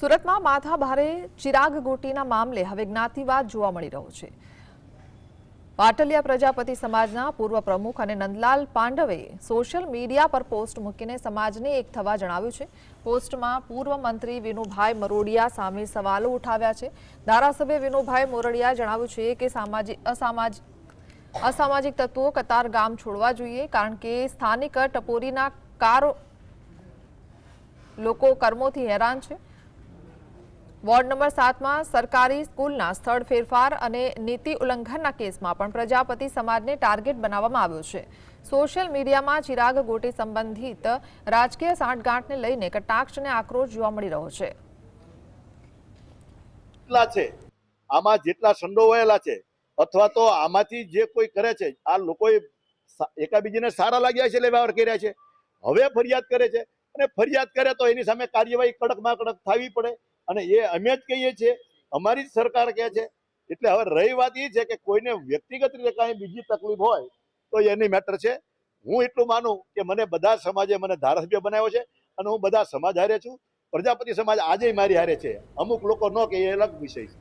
સુરતમાં માથાભારે ચિરાગ ગોટીના મામલે હવે જ્ઞાતિવાદ જોવા મળી રહ્યો છે। પાટલિયા પ્રજાપતિ સમાજના પૂર્વ પ્રમુખ અને નંદલાલ પાંડવે સોશિયલ મીડિયા પર પોસ્ટ મૂકીને સમાજને એક થવા જણાવ્યું છે। પોસ્ટમાં પૂર્વ મંત્રી વિનુભાઈ મોરડિયા સામે સવાલો ઉઠાવ્યા છે। ધારાસભ્ય વિનુભાઈ મોરડિયા જણાવ્યું છે કે અસામાજિક તત્વો કતાર ગામ છોડવા જોઈએ, કારણ કે સ્થાનિક ટપોરીના લોકો કર્મોથી હેરાન છે। વોર્ડ નંબર 7 માં સરકારી સ્કૂલના સ્થળ ફેરફાર અને નીતિ ઉલ્લંઘનના કેસમાં પણ પ્રજાપતિ સમાજને ટાર્ગેટ બનાવવામાં આવ્યો છે। સોશિયલ મીડિયામાં ચિરાગ ગોટી સંબંધિત રાજકીય સાંઠગાંઠને લઈને કટાક્ષ અને આક્રોશ જોવા મળી રહ્યો છે। આમાં જેટલા સંડોવાયેલા છે અથવા તો આમાંથી જે કોઈ કરે છે, આ લોકોએ એકાબીજીને સારા લાગ્યા છે એટલે વ્યવહાર કર્યા છે। હવે ફરિયાદ કરે છે અને ફરિયાદ કરે તો એની સામે કાર્યવાહી કડકમાં કડક થવી પડે, અને એ અમે જ કહીએ છીએ, અમારી જ સરકાર કહે છે। એટલે હવે રહી વાત એ છે કે કોઈને વ્યક્તિગત રીતે કાંઈ બીજી તકલીફ હોય તો એની મેટર છે। હું એટલું માનું કે મને બધા સમાજે મને ધારાસભ્ય બનાવ્યો છે અને હું બધા સમાજ હારે છું। પ્રજાપતિ સમાજ આજે મારી હારે છે, અમુક લોકો ન કે એ અલગ વિષય છે।